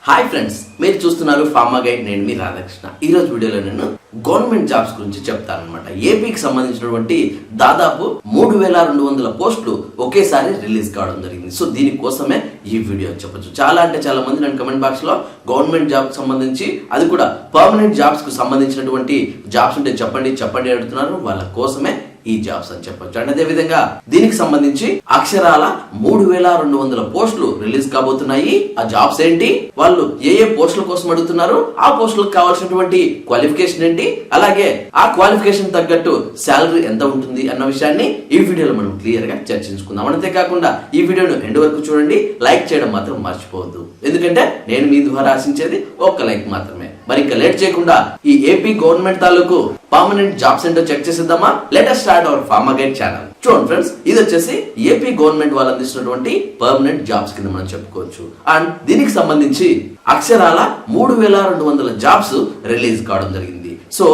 Hi friends, మీరు చూస్తున్నారు pharma guide. నేను మీ రాధాకృష్ణ. ఈ రోజు వీడియోలో నేను గవర్నమెంట్ జాబ్స్ గురించి చెప్తానన్నమాట. ఏపీకి సంబంధించినటువంటి దాదాపు 3200 పోస్టులు ఒకేసారి రిలీజ్ కావడం జరిగింది. సో దీనికోసమే ఈ వీడియో చెప్పొచ్చు. చాలా మంది నన్ను కమెంట్ బాక్స్ లో గవర్నమెంట్ జాబ్ సంబంధించి, అది కూడా పర్మనెంట్ జాబ్స్ కు సంబంధించినటువంటి జాబ్స్ ఉంటే చెప్పండి అడుగుతున్నారు. వాళ్ళ కోసమే ఈ జాబ్స్ అని చెప్పొచ్చు. అండ్ అదే విధంగా దీనికి సంబంధించి అక్షరాల 3200 పోస్టులు రిలీజ్ కాబోతున్నాయి. ఆ జాబ్స్ ఏంటి, వాళ్ళు ఏ పోస్టుల కోసం అడుగుతున్నారు, ఆ పోస్టులకు కావాల్సినటువంటి క్వాలిఫికేషన్ ఏంటి, అలాగే ఆ క్వాలిఫికేషన్ తగ్గట్టు శాలరీ ఎంత ఉంటుంది అన్న విషయాన్ని ఈ వీడియోలో మనం క్లియర్ గా చర్చించుకుందాం. అంతేకాకుండా ఈ వీడియోను ఎండ్ వరకు చూడండి, లైక్ చేయడం మాత్రం మర్చిపోవద్దు. ఎందుకంటే నేను మీ ద్వారా ఆశించేది ఒక్క లైక్ మాత్రమే. మరి ఇంకా లేట్ చేయకుండా ఈ ఏపీ గవర్నమెంట్ తాలూకు పర్మనెంట్ జాబ్స్ ఏంటో చెక్ చేసేద్దామా. Latest start our pharma guide channel. చూడండి ఫ్రెండ్స్, ఇది వచ్చేసి ఏపీ గవర్నమెంట్ వాళ్ళు అందిస్తున్నటువంటి పర్మనెంట్ జాబ్స్ కింద మనం చెప్పుకోవచ్చు. అండ్ దీనికి సంబంధించి అక్షరాల 3200 జాబ్స్ రిలీజ్ కావడం జరిగింది. సో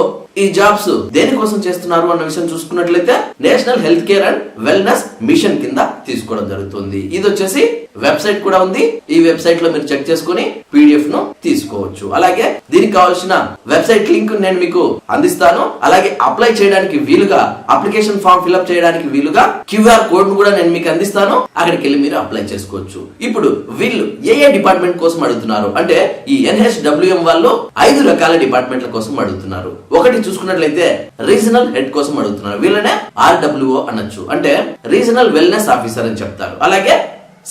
ఈ జాబ్స్ దేనికోసం చేస్తున్నారు అన్న విషయం చూసుకున్నట్లయితే national health care and wellness mission కింద తీసుకోవడం జరుగుతుంది. ఇది వచ్చేసి వెబ్సైట్ కూడా ఉంది. ఈ వెబ్సైట్ లో మీరు చెక్ చేసుకుని పీడిఎఫ్ ను తీసుకోవచ్చు. అలాగే దీనికి కావాల్సిన వెబ్సైట్ లింక్ నేను మీకు అందిస్తాను. అలాగే అప్లై చేయడానికి వీలుగా, అప్లికేషన్ ఫామ్ ఫిల్అప్ చేయడానికి వీలుగా క్యూఆర్ కోడ్ ను కూడా నేను మీకు అందిస్తాను. అక్కడికి వెళ్ళి మీరు అప్లై చేసుకోవచ్చు. ఇప్పుడు వీళ్ళు ఏ డిపార్ట్మెంట్ కోసం అడుగుతున్నారు అంటే, ఈ NHWM వాళ్ళు 5 రకాల డిపార్ట్మెంట్ల కోసం అడుగుతున్నారు. ఒకటి చూసుకున్నట్లయితే రీజనల్ హెడ్ కోసం అడుగుతున్నారు. వీళ్ళనే RWO అనొచ్చు, అంటే రీజనల్ వెల్నెస్ ఆఫీసర్ అని చెప్తారు. అలాగే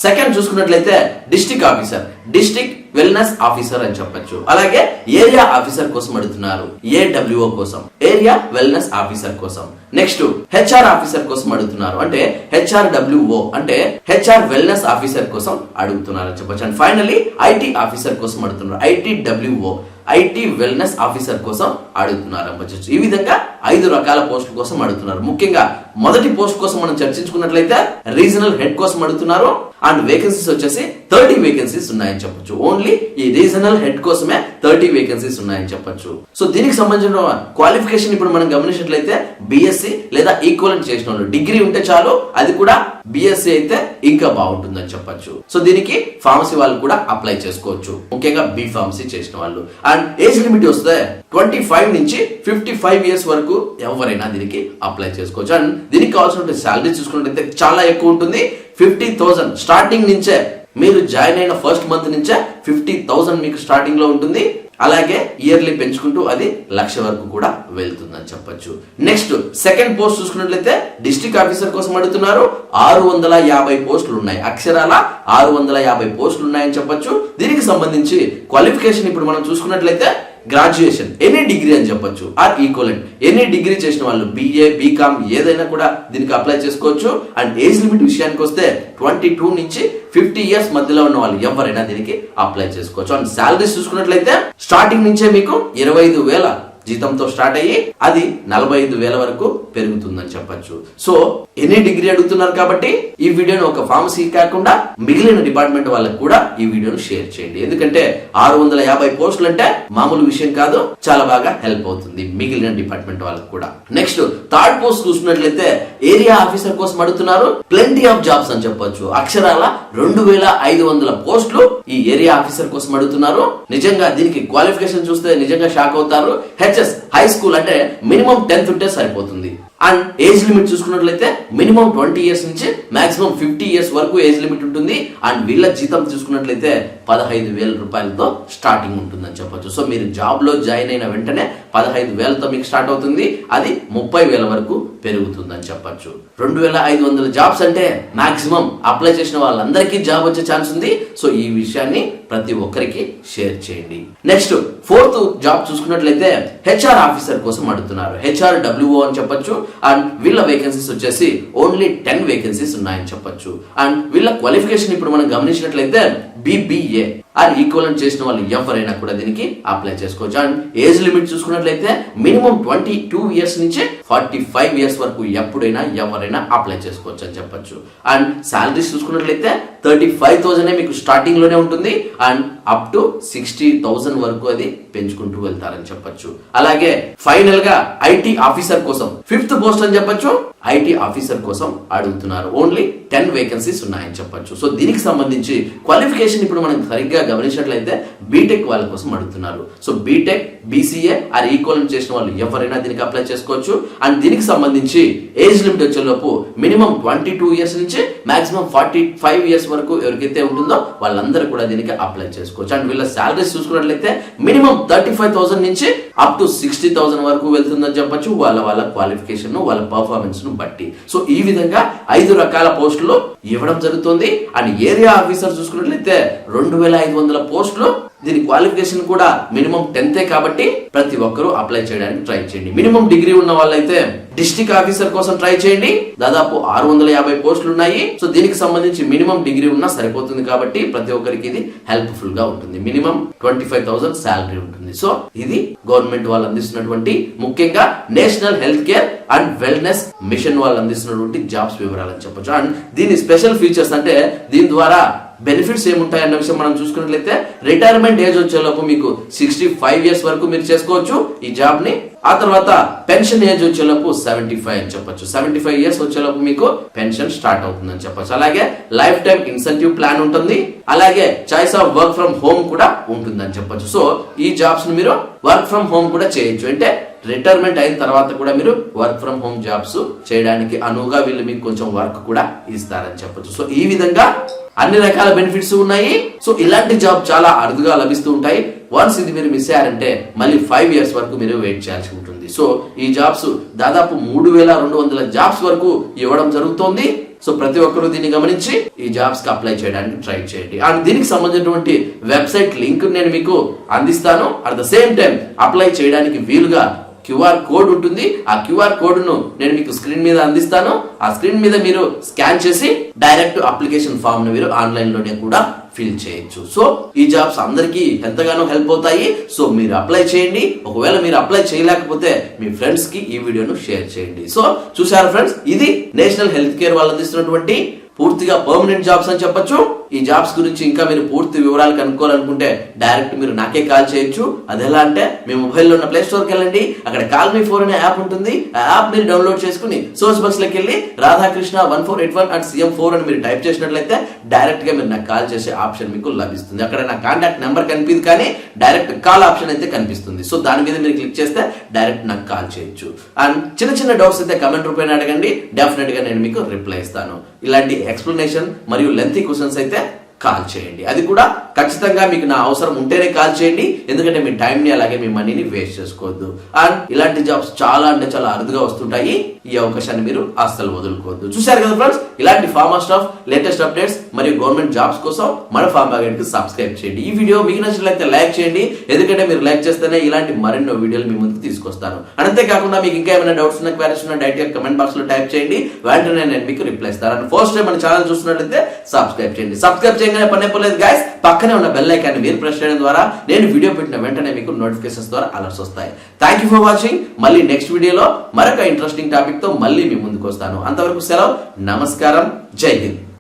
సెకండ్ చూసుకున్నట్లయితే district officer, district wellness officer అని చెప్పొచ్చు. అలాగే ఏరియా ఆఫీసర్ కోసం అడుగుతున్నారు, AWO కోసం, ఏరియా వెల్నెస్ ఆఫీసర్ కోసం. నెక్స్ట్ HR ఆఫీసర్ కోసం అడుగుతున్నారు, అంటే HRWO, అంటే HR వెల్నెస్ ఆఫీసర్ కోసం అడుగుతున్నారు అని చెప్పొచ్చు. అండ్ ఫైనల్లీ IT ఆఫీసర్ కోసం అడుగుతున్నారు, ITWO, IT వెల్నెస్ ఆఫీసర్ కోసం అడుగుతున్నారు అని. ఈ విధంగా 5 రకాల పోస్టుల కోసం అడుగుతున్నారు. ముఖ్యంగా మొదటి పోస్ట్ కోసం మనం చర్చించుకున్నట్లయితే రీజనల్ హెడ్ కోసం అడుగుతున్నారు. అండ్ వేకెన్సీస్ వచ్చేసి 30 వేకెన్సీస్ ఉన్నాయని చెప్పొచ్చు. ఓన్లీ ఈ రీజనల్ హెడ్ కోసమే 30 వేకెన్సీస్ ఉన్నాయని చెప్పొచ్చు. సో దీనికి సంబంధించిన క్వాలిఫికేషన్ ఇప్పుడు మనం గమనించినట్లయితే BSc లేదా ఈక్వలెంట్ చేసిన వాళ్ళు, డిగ్రీ ఉంటే చాలు. అది కూడా BSc అయితే ఇంకా బాగుంటుందని చెప్పొచ్చు. సో దీనికి ఫార్మసీ వాళ్ళు కూడా అప్లై చేసుకోవచ్చు, ముఖ్యంగా B ఫార్మసీ చేసిన వాళ్ళు. అండ్ ఏజ్ లిమిట్ వస్తే 25 నుంచి 55 ఇయర్స్ వరకు ఎవరైనా దీనికి అప్లై చేసుకోవచ్చు. అండ్ దీనికి కావాల్సిన శాలరీ చూసుకున్నట్లయితే చాలా ఎక్కువ ఉంటుంది. 50,000 స్టార్టింగ్ నుంచే, మీరు జాయిన్ అయిన ఫస్ట్ మంత్ నుంచే 50,000 మీకు స్టార్టింగ్ లో ఉంటుంది. అలాగే ఇయర్లీ పెంచుకుంటూ అది 1,00,000 వరకు కూడా వెళ్తుందని చెప్పొచ్చు. నెక్స్ట్ సెకండ్ పోస్ట్ చూసుకున్నట్లయితే డిస్ట్రిక్ట్ ఆఫీసర్ కోసం అడుగుతున్నారు. 650 పోస్టులు ఉన్నాయి. అక్షరాల 650 పోస్టులు ఉన్నాయని చెప్పొచ్చు. దీనికి సంబంధించి క్వాలిఫికేషన్ ఇప్పుడు మనం చూసుకున్నట్లయితే గ్రాడ్యుయేషన్, ఎనీ డిగ్రీ అని చెప్పొచ్చు, ఆర్ ఈక్వలెంట్, ఎనీ డిగ్రీ చేసిన వాళ్ళు BA, BCom ఏదైనా కూడా దీనికి అప్లై చేసుకోవచ్చు. అండ్ ఏజ్ లిమిట్ విషయానికి వస్తే 22 నుంచి 50 ఇయర్స్ మధ్యలో ఉన్న వాళ్ళు ఎవరైనా దీనికి అప్లై చేసుకోవచ్చు. అండ్ శాలరీస్ చూసుకున్నట్లయితే స్టార్టింగ్ నుంచే మీకు 25,000 జీతంతో స్టార్ట్ అయ్యి అది 45,000 వరకు పెరుగుతుందని చెప్పొచ్చు. సో ఎనీ డిగ్రీ అడుగుతున్నారు కాబట్టి ఈ వీడియోను ఒక ఫార్మసీ కాకుండా మిగిలిన డిపార్ట్మెంట్ వాళ్ళకి కూడా ఈ వీడియోను షేర్ చేయండి. ఎందుకంటే 650 పోస్టులు అంటే మామూలు విషయం కాదు, చాలా బాగా హెల్ప్ అవుతుంది మిగిలిన డిపార్ట్మెంట్ వాళ్ళకి కూడా. నెక్స్ట్ థర్డ్ పోస్ట్ చూసినట్లయితే ఏరియా ఆఫీసర్ కోసం అడుగుతున్నారు. ప్లెంటీ ఆఫ్ జాబ్స్ అని చెప్పొచ్చు. అక్షరాల 2500 పోస్టులు ఈ ఏరియా ఆఫీసర్ కోసం అడుగుతున్నారు. నిజంగా దీనికి క్వాలిఫికేషన్ చూస్తే నిజంగా షాక్ అవుతారు. హై స్కూల్ అంటే మినిమం 10th ఉంటే సరిపోతుంది. అండ్ ఏజ్ లిమిట్ చూసుకున్నట్లయితే మినిమం 20 ఇయర్స్ నుంచి మాక్సిమం 50 ఇయర్స్ వరకు ఏజ్ లిమిట్ ఉంటుంది. అండ్ వీళ్ళ జీతం చూసుకున్నట్లయితే 15,000 రూపాయలతో స్టార్టింగ్ ఉంటుందని చెప్పొచ్చు. సో మీరు జాబ్ లో జాయిన్ అయిన వెంటనే 15,000తో మీకు స్టార్ట్ అవుతుంది. అది 30,000 వరకు పెరుగుతుందని చెప్పొచ్చు. 2,500 జాబ్స్ అంటే మాక్సిమం అప్లై చేసిన వాళ్ళందరికీ జాబ్ వచ్చే ఛాన్స్ ఉంది. సో ఈ విషయాన్ని ప్రతి ఒక్కరికి షేర్ చేయండి. నెక్స్ట్ ఫోర్త్ జాబ్ చూసుకున్నట్లయితే HR ఆఫీసర్ కోసం అడుగుతున్నారు. HRWO అని చెప్పొచ్చు. అండ్ వీళ్ళ వేకెన్సీస్ వచ్చేసి ఓన్లీ 10 వేకెన్సీస్ ఉన్నాయని చెప్పొచ్చు. అండ్ వీళ్ళ క్వాలిఫికేషన్ ఇప్పుడు మనం గమనించినట్లయితే BBA ఆర్ ఈక్వలెంట్ చేసిన వాళ్ళు ఎవరైనా కూడా దీనికి అప్లై చేసుకోవచ్చు. అండ్ ఏజ్ లిమిట్ చూసుకున్నట్లయితే మినిమం 22 ఇయర్స్ నుంచి 45 ఇయర్స్ వరకు ఎప్పుడైనా ఎవరైనా అప్లై చేసుకోవచ్చు అని చెప్పొచ్చు. అండ్ శాలరీస్ చూసుకున్నట్లయితే 35,000 మీకు స్టార్టింగ్ లోనే ఉంటుంది. అండ్ అప్ టు 60,000 వరకు అది పెంచుకుంటూ వెళ్తారని చెప్పొచ్చు. అలాగే ఫైనల్ గా IT ఆఫీసర్ కోసం 5th పోస్ట్ అని చెప్పొచ్చు. ఐటీ ఆఫీసర్ కోసం అడుగుతున్నారు. ఓన్లీ 10 వేకెన్సీస్ ఉన్నాయని చెప్పొచ్చు. సో దీనికి సంబంధించి క్వాలిఫికేషన్ ఇప్పుడు మనం సరిగ్గా గమనించినట్లయితే బీటెక్ వాళ్ళ కోసం అడుగుతున్నారు. So BTech, BCA or equivalent చేసిన వాళ్ళు ఎవరైనా దీనికి అప్లై చేసుకోవచ్చు. అండ్ దీనికి సంబంధించి ఏజ్ లిమిట్ వచ్చేలోపు మినిమం 22 ఇయర్స్ నుంచి మాక్సిమం 45 ఇయర్స్ వరకు ఎవరికైతే ఉంటుందో వాళ్ళందరూ కూడా దీనికి అప్లై చేసుకోవచ్చు. అండ్ వీళ్ళ సాలరీస్ చూసుకున్నట్లయితే మినిమం 35,000 నుంచి అప్ టు 60,000 వరకు వెళ్తుందని చెప్పొచ్చు. వాళ్ళ క్వాలిఫికేషన్, వాళ్ళ పర్ఫార్మెన్స్ ను బట్టి. సో ఈ విధంగా 5 రకాల పోస్టులు ఇవ్వడం జరుగుతుంది. అండ్ ఏరియా ఆఫీసర్ చూసుకున్నట్లయితే 2,500 పోస్టులు. దీని క్వాలిఫికేషన్ కూడా మినిమం 10th కాబట్టి ప్రతి ఒక్కరూ అప్లై చేయడానికి ట్రై చేయండి. మినిమం డిగ్రీ ఉన్న వాళ్ళైతే డిస్ట్రిక్ట్ ఆఫీసర్ కోసం ట్రై చేయండి. దాదాపు 650 పోస్టులు ఉన్నాయి. సో దీనికి సంబంధించి మినిమం డిగ్రీ ఉన్నా సరిపోతుంది కాబట్టి ప్రతి ఒక్కరికి ఇది హెల్ప్ఫుల్ గా ఉంటుంది. మినిమం 25,000 శాలరీ ఉంటుంది. సో ఇది గవర్నమెంట్ వాళ్ళు అందిస్తున్నటువంటి, ముఖ్యంగా national health care and wellness mission వాళ్ళు అందిస్తున్నటువంటి జాబ్స్ వివరాలని చెప్పొచ్చు. అండ్ దీని స్పెషల్ ఫీచర్స్ అంటే దీని ద్వారా బెనిఫిట్స్ ఏముంటాయన్న విషయం మనం చూసుకున్నట్లయితే రిటైర్మెంట్ ఏజ్ వచ్చేలోపు మీకు 65 ఇయర్స్ వరకు మీరు చేసుకోవచ్చు ఈ జాబ్ ని. ఆ తర్వాత పెన్షన్ ఏజ్ వచ్చేలోపు 75 అని చెప్పొచ్చు. 75 ఇయర్స్ వచ్చేలోపు మీకు పెన్షన్ స్టార్ట్ అవుతుందని చెప్పొచ్చు. అలాగే లైఫ్ టైం ఇన్సెంటివ్ ప్లాన్ ఉంటుంది. అలాగే choice of work from home కూడా ఉంటుందని చెప్పొచ్చు. సో ఈ జాబ్స్ ని మీరు వర్క్ ఫ్రమ్ హోమ్ కూడా చేయొచ్చు. అంటే రిటైర్మెంట్ అయిన తర్వాత కూడా మీరు వర్క్ ఫ్రమ్ హోమ్ జాబ్స్ చేయడానికి అనువుగా వీళ్ళు మీకు కొంచెం వర్క్ కూడా ఇస్తారని చెప్పొచ్చు. సో ఈ విధంగా అన్ని రకాల బెనిఫిట్స్ ఉన్నాయి. సో ఇలాంటి జాబ్ చాలా అరుదుగా లభిస్తూ ఉంటాయి. వన్స్ ఇది మీరు మిస్ అయ్యారంటే మళ్ళీ 5 ఇయర్స్ వరకు మీరు వెయిట్ చేయాల్సి ఉంటుంది. సో ఈ జాబ్స్ దాదాపు 3,200 జాబ్స్ వరకు ఇవ్వడం జరుగుతోంది. సో ప్రతి ఒక్కరూ దీన్ని గమనించి ఈ జాబ్స్ కి అప్లై చేయడానికి ట్రై చేయండి. అండ్ దీనికి సంబంధించినటువంటి వెబ్సైట్ లింక్ నేను మీకు అందిస్తాను. At the same time apply చేయడానికి వీలుగా క్యూఆర్ కోడ్ ఉంటుంది. ఆ క్యూఆర్ కోడ్ ను నేను మీకు స్క్రీన్ మీద అందిస్తాను. ఆ స్క్రీన్ మీద మీరు స్కాన్ చేసి డైరెక్ట్ అప్లికేషన్ ఫామ్ ను మీరు ఆన్లైన్ లోనే కూడా ఫిల్ చేయొచ్చు. సో ఈ జాబ్స్ అందరికీ ఎంతగానో హెల్ప్ అవుతాయి. సో మీరు అప్లై చేయండి. ఒకవేళ మీరు అప్లై చేయలేకపోతే మీ ఫ్రెండ్స్ కి ఈ వీడియోను షేర్ చేయండి. సో చూసారు ఫ్రెండ్స్, ఇది నేషనల్ హెల్త్ కేర్ వాళ్ళు అందిస్తున్నటువంటి పూర్తిగా పర్మనెంట్ జాబ్స్ అని చెప్పొచ్చు. ఈ జాబ్స్ గురించి ఇంకా మీరు పూర్తి వివరాలు కనుక్కోవాలనుకుంటే డైరెక్ట్ మీరు నాకే కాల్ చేయొచ్చు. అది ఎలా అంటే మీ మొబైల్లో ఉన్న ప్లే స్టోర్కి వెళ్ళండి. అక్కడ కాల్ మీ 4 అనే యాప్ ఉంటుంది. ఆ యాప్ మీరు డౌన్లోడ్ చేసుకుని సోర్స్ బాక్స్ లోకి వెళ్ళి రాధాకృష్ణ 1481@CM4 అని మీరు టైప్ చేసినట్లయితే డైరెక్ట్ గా మీరు నాకు కాల్ చేసే ఆప్షన్ మీకు లభిస్తుంది. అక్కడ నా కాంటాక్ట్ నెంబర్ కనిపిదు కానీ డైరెక్ట్ కాల్ ఆప్షన్ అయితే కనిపిస్తుంది. సో దాని మీద మీరు క్లిక్ చేస్తే డైరెక్ట్ నాకు కాల్ చేయొచ్చు. అండ్ చిన్న డౌట్స్ అయితే కమెంట్ రూపాయన అడగండి. డెఫినెట్ గా నేను మీకు రిప్లై ఇస్తాను. ఇలాంటి ఎక్స్ప్లెనేషన్ మరియు లెంతీ క్వశ్చన్స్ అయితే కాల్ చేయండి. అది కూడా ఖచ్చితంగా మీకు నా అవసరం ఉంటేనే కాల్ చేయండి. ఎందుకంటే మీ టైం ని అలాగే మీ మనీని వేస్ట్ చేసుకోవద్దు. అండ్ ఇలాంటి జాబ్స్ చాలా అంటే చాలా అరుదుగా వస్తుంటాయి. ఈ అవకాశాన్ని మీరు అస్సలు వదులుకోవద్దు. చూశారు కదా ఫ్రెండ్స్, ఇలాంటి ఫార్మా స్టాఫ్ లేటెస్ట్ అప్డేట్స్ మరియు గవర్నమెంట్ జాబ్స్ కోసం మన ఫార్మా గైడ్ కి సబ్స్క్రైబ్ చేయండి. ఈ వీడియో మీకు నచ్చినట్లయితే లైక్ చేయండి. ఎందుకంటే మీరు లైక్ చేస్తేనే ఇలాంటి మరెన్నో వీడియోలు మీ ముందుకు తీసుకొస్తాను. అంతేకాకుండా మీకు ఇంకా ఏమైనా డౌట్స్ ఉన్న, క్వైరీస్ ఉన్న డైరెక్ట్ గా కమెంట్ బాక్స్ లో టైప్ చేయండి. వెంటనే నేను మీకు రిప్లై ఇస్తాను. అండ్ ఫస్ట్ టైం మన ఛానల్ చూస్తున్నట్లయితే సబ్స్క్రైబ్ చేయండి. సబ్స్క్రైబ్ చేయగానే పని అయిపోలేదు గైస్. పక్కనే ఉన్న బెల్ ఐకాన్ మీరు ప్రెస్ చేయడం ద్వారా నేను వీడియో పెట్టిన వెంటనే మీకు నోటిఫికేషన్స్ ద్వారా అలర్ట్స్ వస్తాయి. Thank you for watching. మళ్ళీ నెక్స్ట్ వీడియోలో మరొక ఇంట్రెస్టింగ్ టాపిక్ తో మళ్ళీ మీ ముందుకు వస్తాను. అంతవరకు సెలవు. నమస్కారం. జై హింద్.